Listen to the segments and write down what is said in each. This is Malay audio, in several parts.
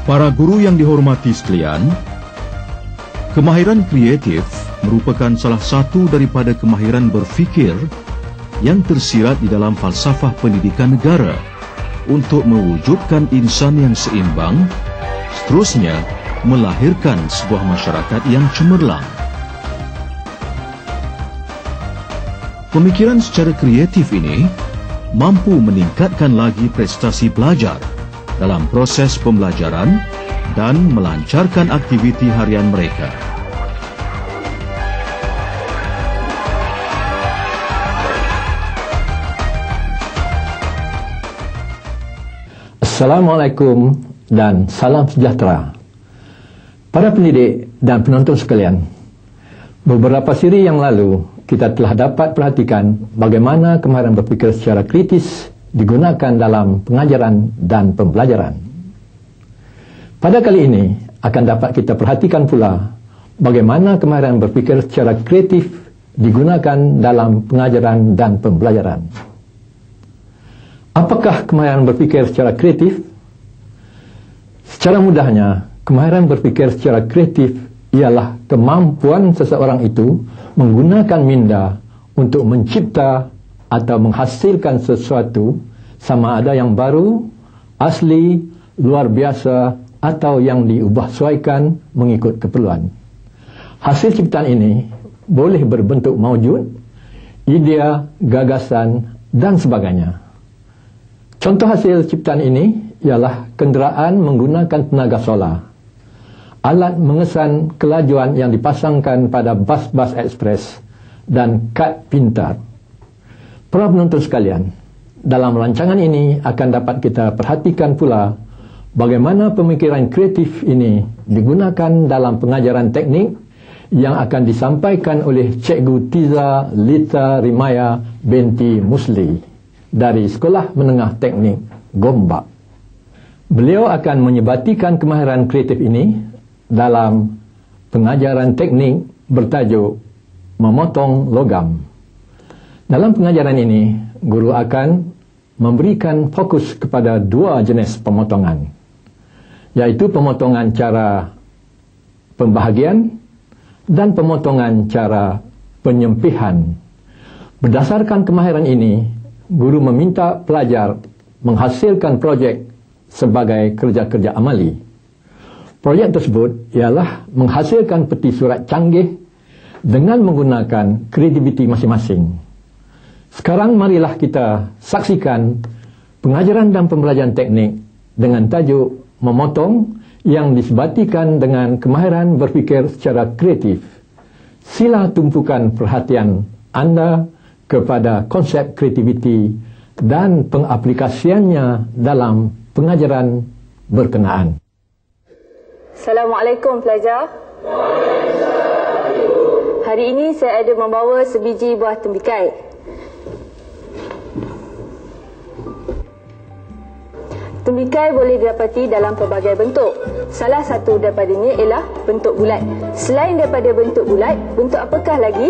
Para guru yang dihormati sekalian, kemahiran kreatif merupakan salah satu daripada kemahiran berfikir yang tersirat di dalam falsafah pendidikan negara untuk mewujudkan insan yang seimbang, seterusnya melahirkan sebuah masyarakat yang cemerlang. Pemikiran secara kreatif ini mampu meningkatkan lagi prestasi pelajar dalam proses pembelajaran dan melancarkan aktiviti harian mereka. Assalamualaikum dan salam sejahtera. Para pendidik dan penonton sekalian, beberapa siri yang lalu kita telah dapat perhatikan bagaimana kemahiran berfikir secara kritis digunakan dalam pengajaran dan pembelajaran. Pada kali ini akan dapat kita perhatikan pula bagaimana kemahiran berfikir secara kreatif digunakan dalam pengajaran dan pembelajaran. Apakah kemahiran berfikir secara kreatif? Secara mudahnya, kemahiran berfikir secara kreatif ialah kemampuan seseorang itu menggunakan minda untuk mencipta atau menghasilkan sesuatu, sama ada yang baru, asli, luar biasa, atau yang diubahsuaikan mengikut keperluan. Hasil ciptaan ini boleh berbentuk maujud, idea, gagasan, dan sebagainya. Contoh hasil ciptaan ini ialah kenderaan menggunakan tenaga solar, alat mengesan kelajuan yang dipasangkan pada bas-bas ekspres, dan kad pintar. Para penonton sekalian, dalam rancangan ini akan dapat kita perhatikan pula bagaimana pemikiran kreatif ini digunakan dalam pengajaran teknik yang akan disampaikan oleh Cikgu Tiza Lita Rimaya binti Musli dari Sekolah Menengah Teknik Gombak. Beliau akan menyebatikan kemahiran kreatif ini dalam pengajaran teknik bertajuk memotong logam. Dalam pengajaran ini, guru akan memberikan fokus kepada dua jenis pemotongan, yaitu pemotongan cara pembahagian dan pemotongan cara penyempihan. Berdasarkan kemahiran ini, guru meminta pelajar menghasilkan projek sebagai kerja-kerja amali. Projek tersebut ialah menghasilkan peti surat canggih dengan menggunakan kreativiti masing-masing. Sekarang marilah kita saksikan pengajaran dan pembelajaran teknik dengan tajuk memotong yang disebatikan dengan kemahiran berfikir secara kreatif. Sila tumpukan perhatian anda kepada konsep kreativiti dan pengaplikasiannya dalam pengajaran berkenaan. Assalamualaikum pelajar. Hari ini saya ada membawa sebiji buah tembikai. Tembikai boleh didapati dalam pelbagai bentuk. Salah satu daripadanya ialah bentuk bulat. Selain daripada bentuk bulat, bentuk apakah lagi?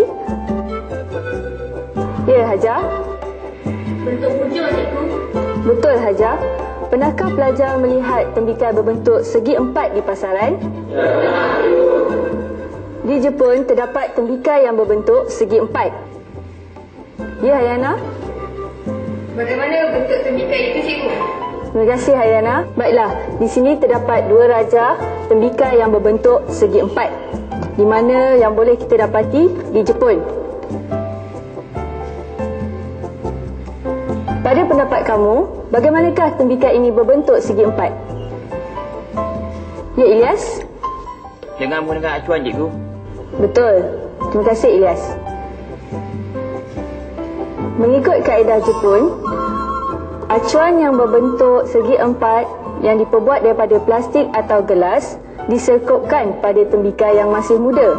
Ya, Hajar. Bentuk bujur, cikgu. Betul, Hajar. Pernahkah pelajar melihat tembikai berbentuk segi empat di pasaran? Di Jepun terdapat tembikai yang berbentuk segi empat. Ya, Hayana? Bagaimana bentuk tembikai itu, cikgu? Terima kasih, Hayana. Baiklah, di sini terdapat dua raja tembikai yang berbentuk segi empat, di mana yang boleh kita dapati di Jepun. Pada pendapat kamu, bagaimanakah tembikai ini berbentuk segi empat? Ya, Ilyas? Dengan menggunakan acuan, cikgu. Betul. Terima kasih, Ilyas. Mengikut kaedah Jepun, acuan yang berbentuk segi empat yang diperbuat daripada plastik atau gelas diselkupkan pada tembikai yang masih muda.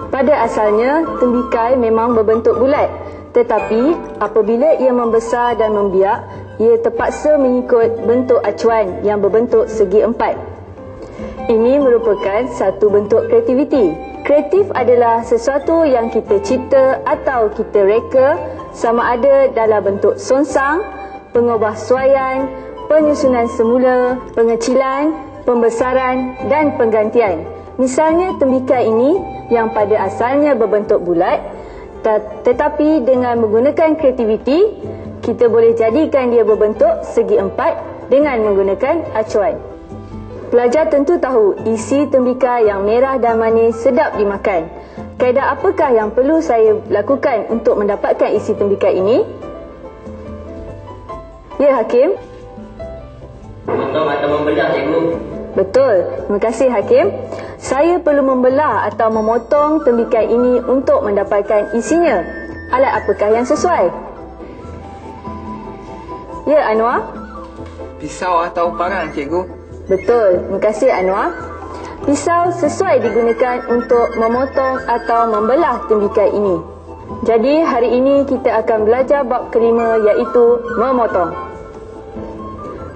Pada asalnya, tembikai memang berbentuk bulat, tetapi apabila ia membesar dan membiak, ia terpaksa mengikut bentuk acuan yang berbentuk segi empat. Ini merupakan satu bentuk kreativiti. Kreatif adalah sesuatu yang kita cipta atau kita reka, sama ada dalam bentuk songsang, pengubahsuaian, penyusunan semula, pengecilan, pembesaran dan penggantian. Misalnya tembikar ini yang pada asalnya berbentuk bulat, tetapi dengan menggunakan kreativiti, kita boleh jadikan dia berbentuk segi empat dengan menggunakan acuan. Pelajar tentu tahu isi tembikar yang merah dan manis sedap dimakan. Kaedah apakah yang perlu saya lakukan untuk mendapatkan isi tembikar ini? Ya, Hakim? Potong atau membelah, cikgu. Betul. Terima kasih, Hakim. Saya perlu membelah atau memotong tembikar ini untuk mendapatkan isinya. Alat apakah yang sesuai? Ya, Anwar? Pisau atau parang, cikgu. Betul. Terima kasih, Anwar. Pisau sesuai digunakan untuk memotong atau membelah tembikar ini. Jadi, hari ini kita akan belajar bab kelima, iaitu memotong.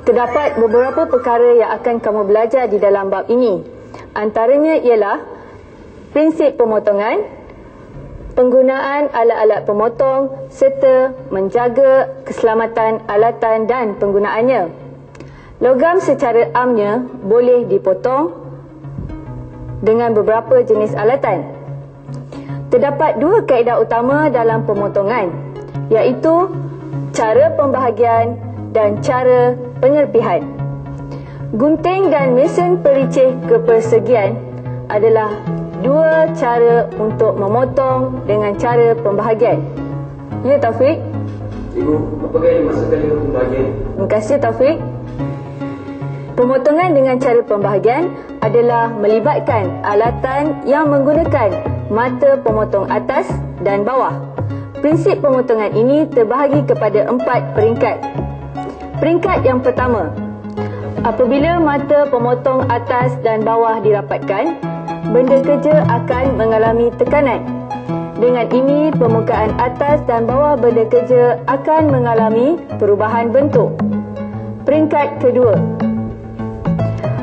Terdapat beberapa perkara yang akan kamu belajar di dalam bab ini. Antaranya ialah prinsip pemotongan, penggunaan alat-alat pemotong serta menjaga keselamatan alatan dan penggunaannya. Logam secara amnya boleh dipotong dengan beberapa jenis alatan. Terdapat dua kaedah utama dalam pemotongan, iaitu cara pembahagian dan cara penyerpihan. Gunting dan mesin pericih kepersegian adalah dua cara untuk memotong dengan cara pembahagian. Ya, Taufik? Cikgu, apakah yang dimaksudkan dengan pembahagian? Terima kasih, Taufik. Pemotongan dengan cara pembahagian adalah melibatkan alatan yang menggunakan mata pemotong atas dan bawah. Prinsip pemotongan ini terbahagi kepada 4 peringkat. Peringkat yang pertama, apabila mata pemotong atas dan bawah dirapatkan, benda kerja akan mengalami tekanan. Dengan ini, permukaan atas dan bawah benda kerja akan mengalami perubahan bentuk. Peringkat kedua,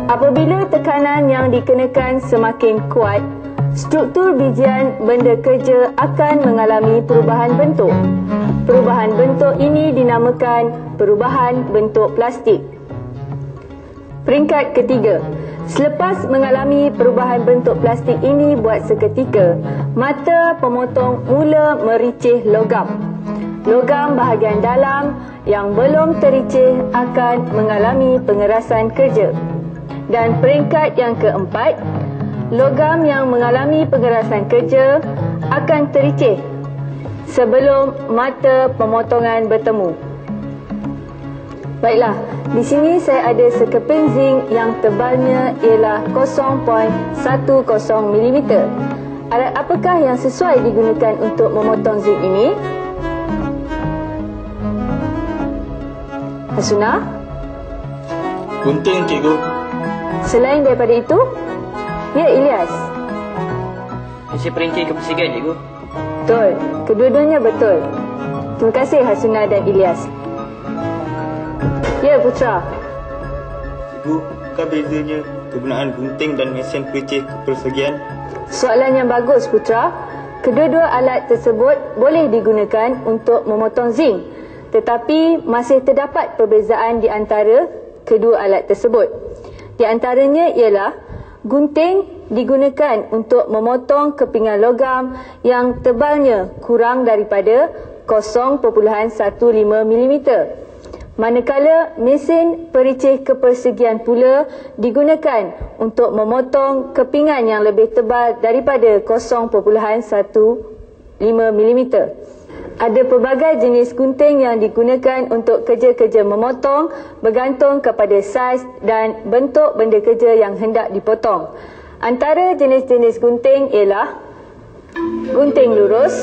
apabila tekanan yang dikenakan semakin kuat, struktur bijian benda kerja akan mengalami perubahan bentuk. Perubahan bentuk ini dinamakan perubahan bentuk plastik. Peringkat ketiga, selepas mengalami perubahan bentuk plastik ini buat seketika, mata pemotong mula mericih logam. Logam bahagian dalam yang belum tericih akan mengalami pengerasan kerja. Dan peringkat yang keempat, logam yang mengalami pengerasan kerja akan tericih sebelum mata pemotongan bertemu. Baiklah, di sini saya ada sekeping zinc yang tebalnya ialah 0.10 mm. Alat apakah yang sesuai digunakan untuk memotong zinc ini? Hasuna? Gunting, cikgu. Selain daripada itu? Ya, Ilyas. Mesin perinci kepersegian, cikgu. Betul. Kedua-duanya betul. Terima kasih Hasuna dan Ilyas. Ya, Putra. Cikgu, apakah bezanya kegunaan gunting dan mesin pericih kepersegian? Soalan yang bagus, Putra. Kedua-dua alat tersebut boleh digunakan untuk memotong zinc, tetapi masih terdapat perbezaan di antara kedua alat tersebut. Di antaranya ialah gunting digunakan untuk memotong kepingan logam yang tebalnya kurang daripada 0.15 mm. Manakala mesin pericih kepersegian pula digunakan untuk memotong kepingan yang lebih tebal daripada 0.15 mm. Ada pelbagai jenis gunting yang digunakan untuk kerja-kerja memotong bergantung kepada saiz dan bentuk benda kerja yang hendak dipotong. Antara jenis-jenis gunting ialah gunting lurus,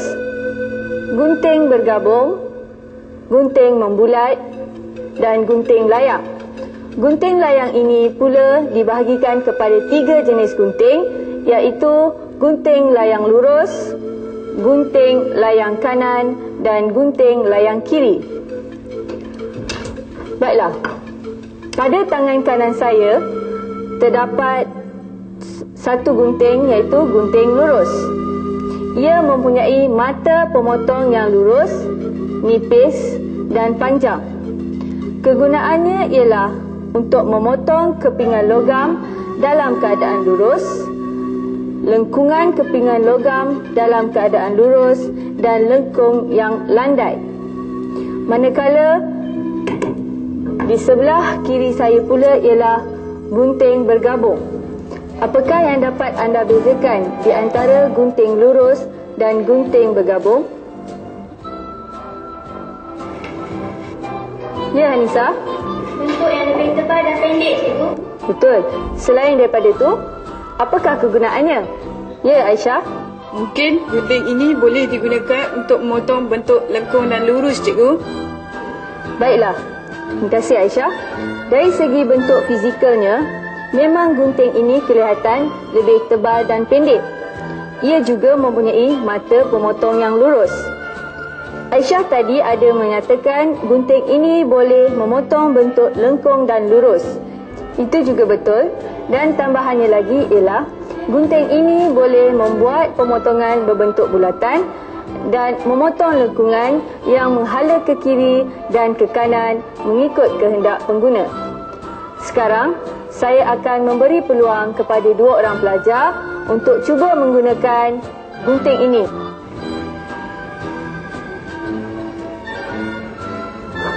gunting bergabung, gunting membulat dan gunting layang. Gunting layang ini pula dibahagikan kepada 3 jenis gunting, iaitu gunting layang lurus, gunting layang kanan dan gunting layang kiri. Baiklah, pada tangan kanan saya terdapat satu gunting, iaitu gunting lurus. Ia mempunyai mata pemotong yang lurus, nipis dan panjang. Kegunaannya ialah untuk memotong kepingan logam dalam keadaan lurus, lengkungan kepingan logam dalam keadaan lurus dan lengkung yang landai. Manakala di sebelah kiri saya pula ialah gunting bergabung. Apakah yang dapat anda bezakan di antara gunting lurus dan gunting bergabung? Ya, Hanisa? Bentuk yang lebih tebal dan pendek, cikgu. Betul. Selain daripada itu, apakah kegunaannya? Ya, Aisyah? Mungkin gunting ini boleh digunakan untuk memotong bentuk lengkung dan lurus, cikgu. Baiklah. Terima kasih, Aisyah. Dari segi bentuk fizikalnya, memang gunting ini kelihatan lebih tebal dan pendek. Ia juga mempunyai mata pemotong yang lurus. Aisyah tadi ada menyatakan gunting ini boleh memotong bentuk lengkung dan lurus. Itu juga betul, dan tambahannya lagi ialah gunting ini boleh membuat pemotongan berbentuk bulatan dan memotong lengkungan yang menghala ke kiri dan ke kanan mengikut kehendak pengguna. Sekarang, saya akan memberi peluang kepada 2 orang pelajar untuk cuba menggunakan gunting ini.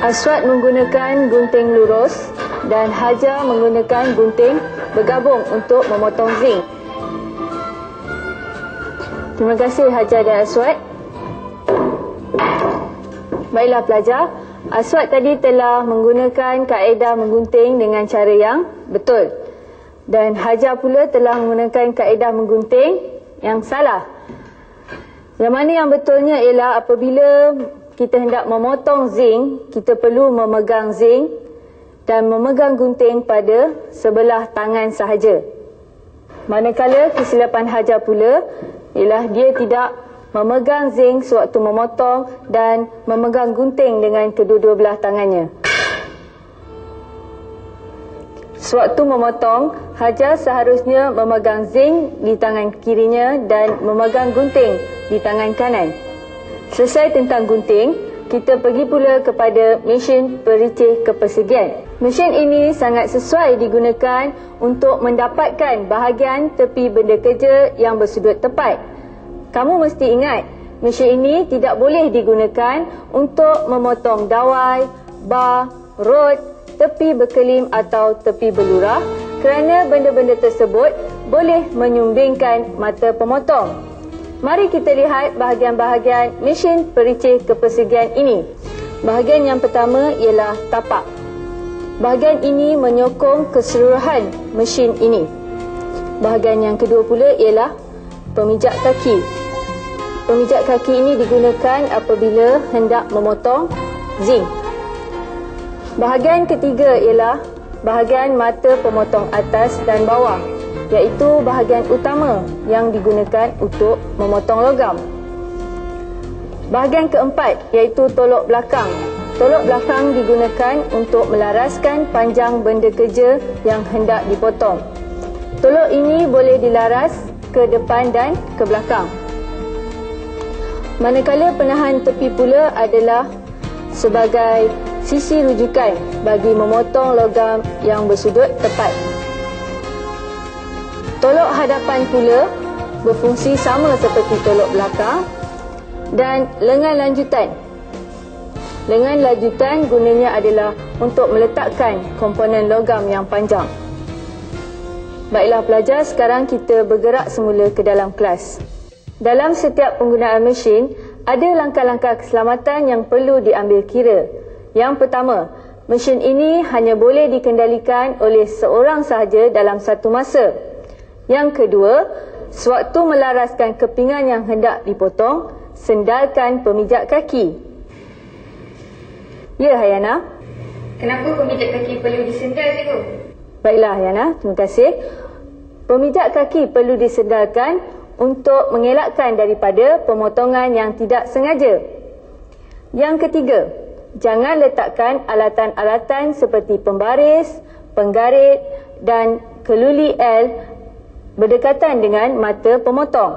Aswad menggunakan gunting lurus dan Hajar menggunakan gunting bergabung untuk memotong zinc. Terima kasih Hajar dan Aswad. Baiklah pelajar, Aswad tadi telah menggunakan kaedah menggunting dengan cara yang betul. Dan Hajar pula telah menggunakan kaedah menggunting yang salah. Yang mana yang betulnya ialah apabila kita hendak memotong zinc, kita perlu memegang zinc dan memegang gunting pada sebelah tangan sahaja. Manakala kesilapan Hajar pula ialah dia tidak memegang zinc sewaktu memotong dan memegang gunting dengan kedua-dua belah tangannya. Sewaktu memotong, Hajar seharusnya memegang zinc di tangan kirinya dan memegang gunting di tangan kanan. Selesai tentang gunting, kita pergi pula kepada mesin pericih kepersegian. Mesin ini sangat sesuai digunakan untuk mendapatkan bahagian tepi benda kerja yang bersudut tepat. Kamu mesti ingat, mesin ini tidak boleh digunakan untuk memotong dawai, bar, rod, tepi berkelim atau tepi berlurah kerana benda-benda tersebut boleh menyumbingkan mata pemotong. Mari kita lihat bahagian-bahagian mesin pericih kepersegian ini. Bahagian yang pertama ialah tapak. Bahagian ini menyokong keseluruhan mesin ini. Bahagian yang kedua pula ialah pemijak kaki. Pemijak kaki ini digunakan apabila hendak memotong zinc. Bahagian ketiga ialah bahagian mata pemotong atas dan bawah, iaitu bahagian utama yang digunakan untuk memotong logam. Bahagian keempat iaitu tolok belakang. Tolok belakang digunakan untuk melaraskan panjang benda kerja yang hendak dipotong. Tolok ini boleh dilaras ke depan dan ke belakang. Manakala penahan tepi pula adalah sebagai sisi rujukan bagi memotong logam yang bersudut tepat. Tolok hadapan pula berfungsi sama seperti tolok belakang dan lengan lanjutan. Lengan lanjutan gunanya adalah untuk meletakkan komponen logam yang panjang. Baiklah pelajar, sekarang kita bergerak semula ke dalam kelas. Dalam setiap penggunaan mesin, ada langkah-langkah keselamatan yang perlu diambil kira. Yang pertama, mesin ini hanya boleh dikendalikan oleh seorang sahaja dalam satu masa. Yang kedua, sewaktu melaraskan kepingan yang hendak dipotong, sendalkan pemijak kaki. Ya, Hayana? Kenapa pemijak kaki perlu disendal, cikgu? Baiklah, Hayana. Terima kasih. Pemijak kaki perlu disendalkan untuk mengelakkan daripada pemotongan yang tidak sengaja. Yang ketiga, jangan letakkan alatan-alatan seperti pembaris, penggarit dan keluli L berdekatan dengan mata pemotong.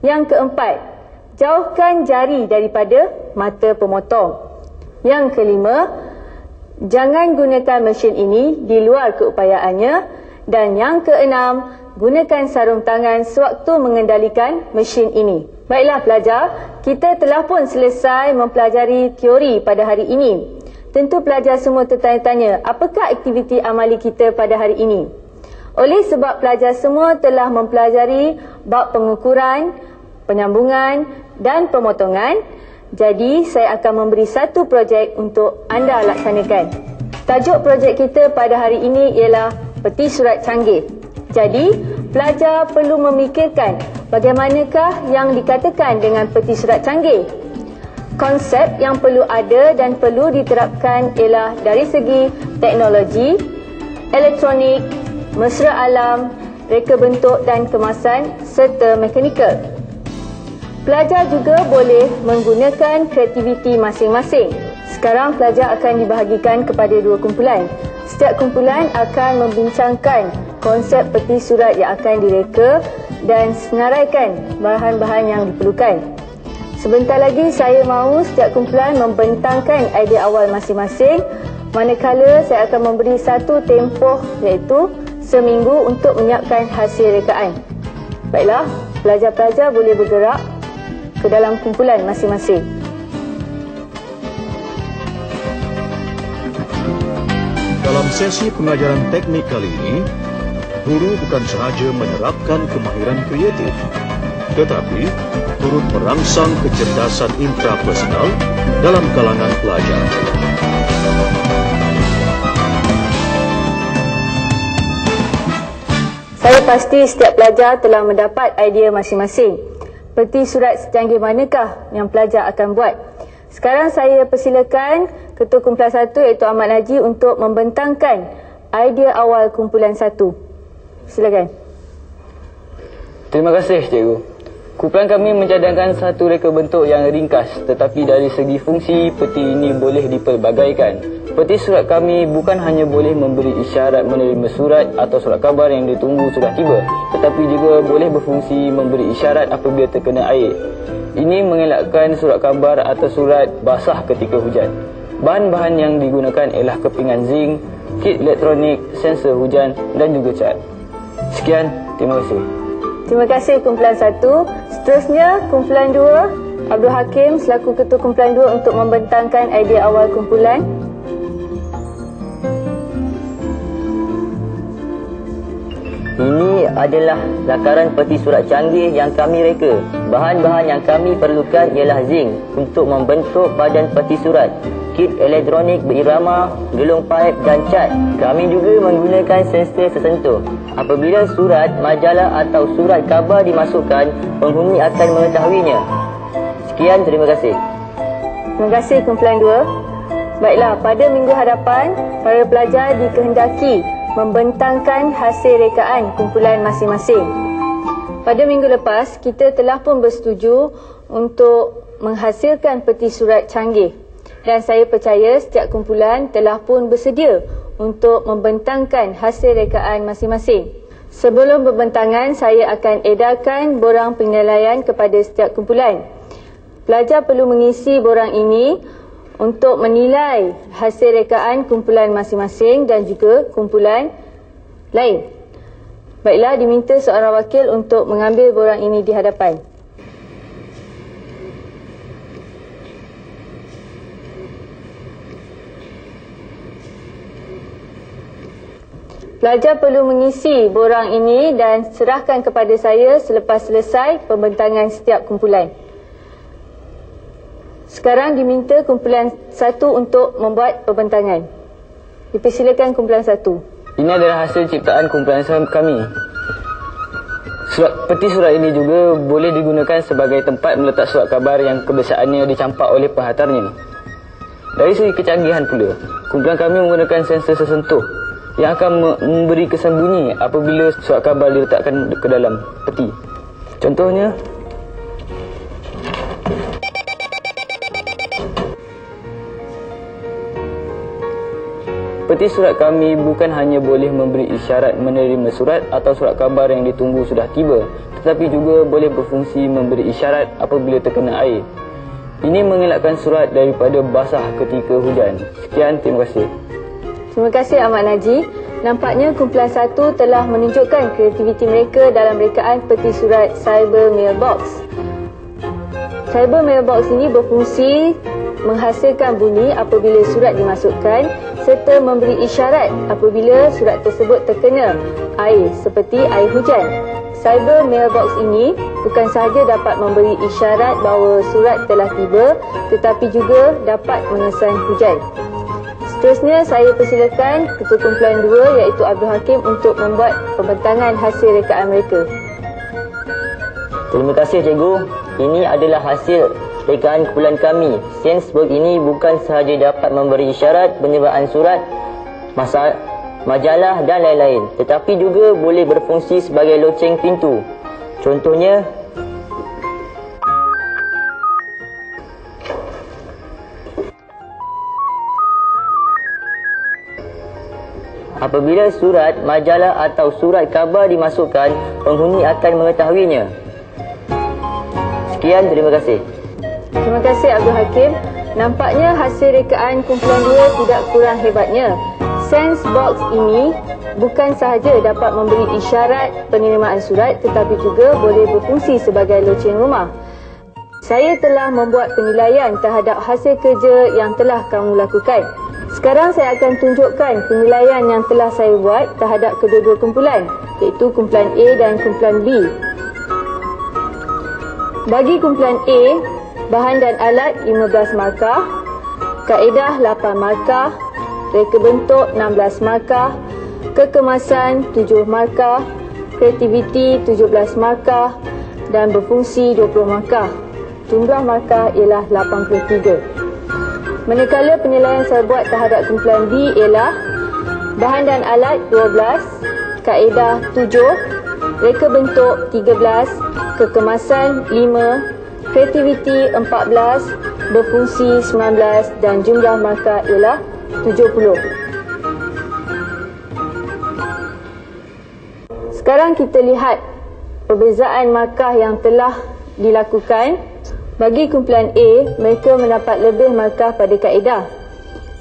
Yang keempat, jauhkan jari daripada mata pemotong. Yang kelima, Jangan gunakan mesin ini di luar keupayaannya. Dan yang keenam, gunakan sarung tangan sewaktu mengendalikan mesin ini. Baiklah pelajar, kita telah pun selesai mempelajari teori pada hari ini. Tentu pelajar semua tertanya-tanya, apakah aktiviti amali kita pada hari ini? Oleh sebab pelajar semua telah mempelajari bab pengukuran, penyambungan dan pemotongan, jadi saya akan memberi satu projek untuk anda laksanakan. Tajuk projek kita pada hari ini ialah peti surat canggih. Jadi, pelajar perlu memikirkan bagaimanakah yang dikatakan dengan peti surat canggih. Konsep yang perlu ada dan perlu diterapkan ialah dari segi teknologi, elektronik, mesra alam, reka bentuk dan kemasan serta mekanikal. Pelajar juga boleh menggunakan kreativiti masing-masing. Sekarang pelajar akan dibahagikan kepada dua kumpulan. Setiap kumpulan akan membincangkan konsep peti surat yang akan direka dan senaraikan bahan-bahan yang diperlukan. Sebentar lagi saya mahu setiap kumpulan membentangkan idea awal masing-masing, manakala saya akan memberi satu tempoh iaitu seminggu untuk menyiapkan hasil rekaan. Baiklah, pelajar-pelajar boleh bergerak ke dalam kumpulan masing-masing. Dalam sesi pengajaran teknik kali ini, guru bukan sahaja menerapkan kemahiran kreatif, tetapi turut merangsang kecerdasan intrapersonal dalam kalangan pelajar. Saya pasti setiap pelajar telah mendapat idea masing-masing. Peti surat secanggih manakah yang pelajar akan buat? Sekarang saya persilakan Ketua Kumpulan 1 iaitu Ahmad Najib untuk membentangkan idea awal kumpulan 1. Silakan. Terima kasih, cikgu. Kumpulan kami mencadangkan satu reka bentuk yang ringkas, tetapi dari segi fungsi, peti ini boleh dipelbagaikan. Peti surat kami bukan hanya boleh memberi isyarat menerima surat atau surat khabar yang ditunggu sudah tiba, tetapi juga boleh berfungsi memberi isyarat apabila terkena air. Ini mengelakkan surat khabar atau surat basah ketika hujan. Bahan-bahan yang digunakan ialah kepingan zinc, kit elektronik, sensor hujan dan juga cat. Sekian, terima kasih. Terima kasih kumpulan 1. Seterusnya kumpulan 2, Abdul Hakim selaku Ketua Kumpulan 2 untuk membentangkan idea awal kumpulan. Ini adalah lakaran peti surat canggih yang kami reka. Bahan-bahan yang kami perlukan ialah zinc untuk membentuk badan peti surat, kit elektronik berirama, gelung paip dan cat. Kami juga menggunakan sensor sesentuh. Apabila surat, majalah atau surat khabar dimasukkan, penghuni akan mengetahuinya. Sekian, terima kasih. Terima kasih kumpulan 2. Baiklah, pada minggu hadapan, para pelajar dikehendaki membentangkan hasil rekaan kumpulan masing-masing. Pada minggu lepas, kita telah pun bersetuju untuk menghasilkan peti surat canggih. Dan saya percaya setiap kumpulan telah pun bersedia untuk membentangkan hasil rekaan masing-masing. Sebelum pembentangan, saya akan edarkan borang penilaian kepada setiap kumpulan. Pelajar perlu mengisi borang ini untuk menilai hasil rekaan kumpulan masing-masing dan juga kumpulan lain. Baiklah, diminta seorang wakil untuk mengambil borang ini di hadapan. Pelajar perlu mengisi borang ini dan serahkan kepada saya selepas selesai pembentangan setiap kumpulan. Sekarang diminta kumpulan 1 untuk membuat pembentangan. Dipersilakan kumpulan 1. Ini adalah hasil ciptaan kumpulan kami. Peti surat ini juga boleh digunakan sebagai tempat meletak surat khabar yang kebiasaannya dicampak oleh penghantarnya. Dari segi kecanggihan pula, kumpulan kami menggunakan sensor sesentuh yang akan memberi kesan bunyi apabila surat khabar diletakkan ke dalam peti. Contohnya, peti surat kami bukan hanya boleh memberi isyarat menerima surat atau surat khabar yang ditunggu sudah tiba, tetapi juga boleh berfungsi memberi isyarat apabila terkena air. Ini mengelakkan surat daripada basah ketika hujan. Sekian, terima kasih. Terima kasih Ahmad Najib. Nampaknya kumpulan 1 telah menunjukkan kreativiti mereka dalam rekaan peti surat Cyber Mailbox. Cyber Mailbox ini berfungsi menghasilkan bunyi apabila surat dimasukkan serta memberi isyarat apabila surat tersebut terkena air seperti air hujan. Cyber Mailbox ini bukan sahaja dapat memberi isyarat bahawa surat telah tiba tetapi juga dapat mengesan hujan. Seterusnya saya persilakan Ketua Kumpulan 2 iaitu Abdul Hakim untuk membuat pembentangan hasil rekaan mereka. Terima kasih cikgu. Ini adalah hasil rekaan kumpulan kami. Sainsboard ini bukan sahaja dapat memberi isyarat penyebabkan surat, majalah dan lain-lain, tetapi juga boleh berfungsi sebagai loceng pintu. Contohnya, apabila surat, majalah atau surat khabar dimasukkan, penghuni akan mengetahuinya. Sekian, terima kasih. Terima kasih Abdul Hakim. Nampaknya hasil rekaan kumpulan 2 tidak kurang hebatnya. Sainsbox ini bukan sahaja dapat memberi isyarat penerimaan surat tetapi juga boleh berfungsi sebagai loceng rumah. Saya telah membuat penilaian terhadap hasil kerja yang telah kamu lakukan. Sekarang saya akan tunjukkan penilaian yang telah saya buat terhadap kedua-dua kumpulan, iaitu kumpulan A dan kumpulan B. Bagi kumpulan A, bahan dan alat 15 markah, kaedah 8 markah, reka bentuk 16 markah, kekemasan 7 markah, kreativiti 17 markah dan berfungsi 20 markah. Jumlah markah ialah 83. Manakala penilaian saya buat terhadap kumpulan B ialah bahan dan alat 12, kaedah 7, reka bentuk 13, kekemasan 5, kreativiti 14, berfungsi 19 dan jumlah markah ialah 70. Sekarang kita lihat perbezaan markah yang telah dilakukan. Bagi kumpulan A, mereka mendapat lebih markah pada kaedah,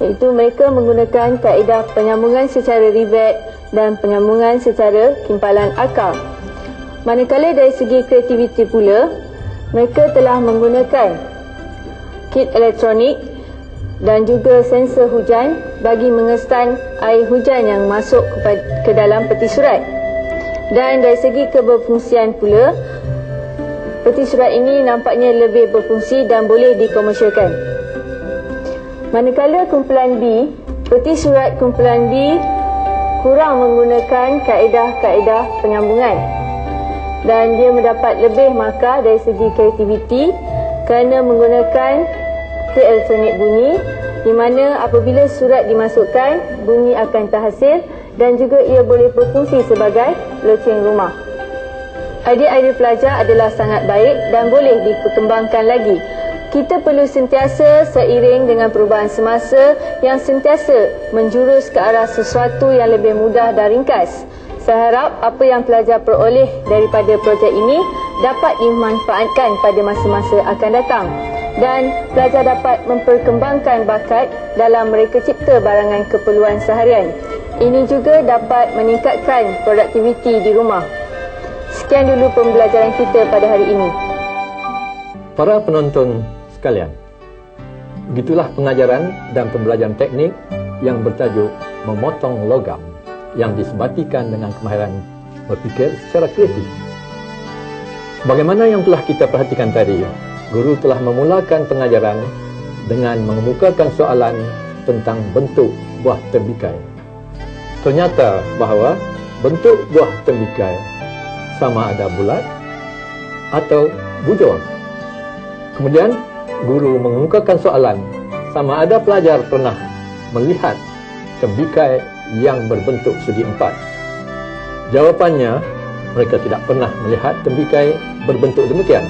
iaitu mereka menggunakan kaedah penyambungan secara rivet dan penyambungan secara kimpalan akar. Manakala dari segi kreativiti pula, mereka telah menggunakan kit elektronik dan juga sensor hujan bagi mengesan air hujan yang masuk ke dalam peti surat. Dan dari segi keberfungsian pula, peti surat ini nampaknya lebih berfungsi dan boleh dikomersialkan. Manakala kumpulan B, peti surat kumpulan B kurang menggunakan kaedah-kaedah penyambungan dan dia mendapat lebih markah dari segi kreativiti kerana menggunakan kit elektronik bunyi di mana apabila surat dimasukkan, bunyi akan terhasil dan juga ia boleh berfungsi sebagai loceng rumah. Idea-idea pelajar adalah sangat baik dan boleh dikembangkan lagi. Kita perlu sentiasa seiring dengan perubahan semasa yang sentiasa menjurus ke arah sesuatu yang lebih mudah dan ringkas. Saya harap apa yang pelajar peroleh daripada projek ini dapat dimanfaatkan pada masa-masa akan datang dan pelajar dapat memperkembangkan bakat dalam mereka cipta barangan keperluan seharian. Ini juga dapat meningkatkan produktiviti di rumah. Sekian dulu pembelajaran kita pada hari ini. Para penonton sekalian, begitulah pengajaran dan pembelajaran teknik yang bertajuk memotong logam yang disebatikan dengan kemahiran berfikir secara kreatif. Bagaimana yang telah kita perhatikan tadi, guru telah memulakan pengajaran dengan mengemukakan soalan tentang bentuk buah tembikai. Ternyata bahawa bentuk buah tembikai sama ada bulat atau bujur. Kemudian guru mengemukakan soalan sama ada pelajar pernah melihat tembikai yang berbentuk segi empat. Jawapannya, mereka tidak pernah melihat tembikai berbentuk demikian.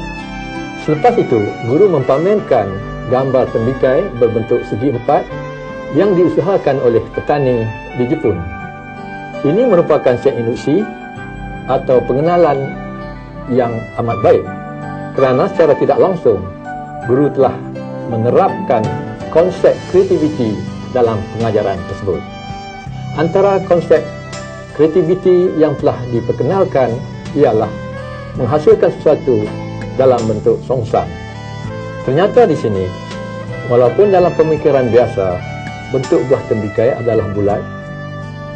Selepas itu, guru mempamerkan gambar tembikai berbentuk segi empat yang diusahakan oleh petani di Jepun. Ini merupakan set induksi atau pengenalan yang amat baik kerana secara tidak langsung guru telah menerapkan konsep kreativiti dalam pengajaran tersebut. Antara konsep kreativiti yang telah diperkenalkan ialah menghasilkan sesuatu dalam bentuk songsang. Ternyata di sini, walaupun dalam pemikiran biasa, bentuk buah tembikai adalah bulat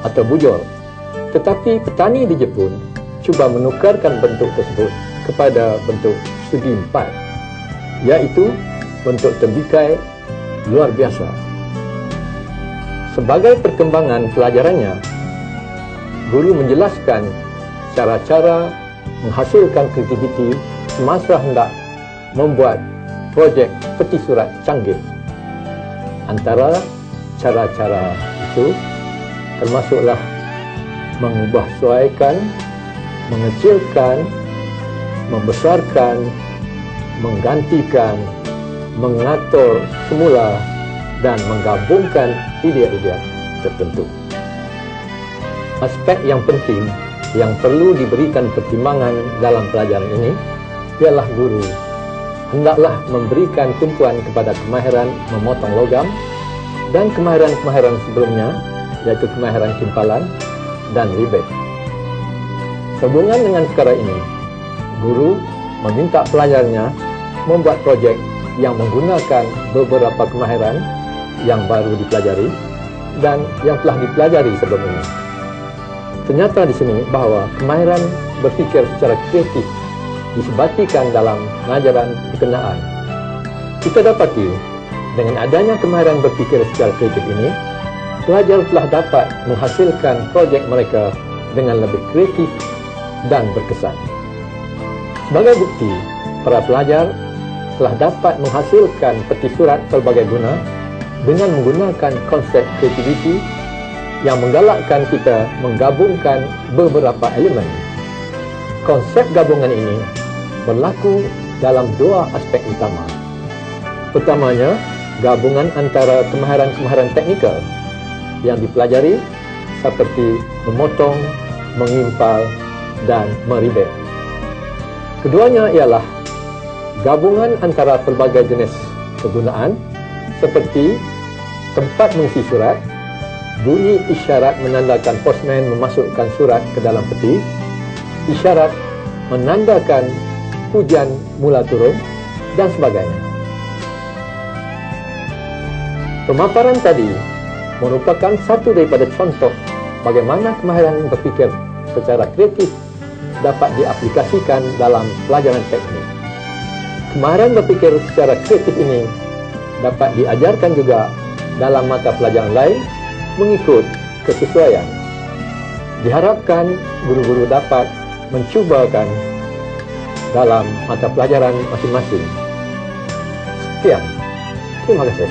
atau bujur, tetapi petani di Jepun cuba menukarkan bentuk tersebut kepada bentuk segi empat, iaitu bentuk tembikai luar biasa. Sebagai perkembangan pelajarannya, guru menjelaskan cara-cara menghasilkan kreativiti semasa hendak membuat projek peti surat canggih. Antara cara-cara itu termasuklah mengubah suaikan, mengecilkan, membesarkan, menggantikan, mengatur semula dan menggabungkan idea-idea tertentu. Aspek yang penting yang perlu diberikan pertimbangan dalam pelajaran ini ialah guru hendaklah memberikan tumpuan kepada kemahiran memotong logam dan kemahiran-kemahiran sebelumnya, yaitu kemahiran timpalan dan ribet. Sehubungan dengan perkara ini, guru meminta pelajarnya membuat projek yang menggunakan beberapa kemahiran yang baru dipelajari dan yang telah dipelajari sebelum ini. Ternyata di sini bahawa kemahiran berfikir secara kreatif disebatikan dalam pengajaran berkenaan. Kita dapati dengan adanya kemahiran berfikir secara kreatif ini, pelajar telah dapat menghasilkan projek mereka dengan lebih kreatif dan berkesan. Sebagai bukti, para pelajar telah dapat menghasilkan peti surat pelbagai guna dengan menggunakan konsep kreativiti yang menggalakkan kita menggabungkan beberapa elemen. Konsep gabungan ini berlaku dalam dua aspek utama. Pertamanya, gabungan antara kemahiran-kemahiran teknikal yang dipelajari seperti memotong, mengimpal, dan meribet. Keduanya ialah gabungan antara pelbagai jenis kegunaan seperti tempat mengisi surat, bunyi isyarat menandakan postman memasukkan surat ke dalam peti, isyarat menandakan hujan mula turun, dan sebagainya. Pemaparan tadi merupakan satu daripada contoh bagaimana kemahiran berfikir secara kreatif dapat diaplikasikan dalam pelajaran teknik. Kemahiran berfikir secara kreatif ini dapat diajarkan juga dalam mata pelajaran lain mengikut kesesuaian. Diharapkan guru-guru dapat mencubakan dalam mata pelajaran masing-masing. Sekian. Terima kasih.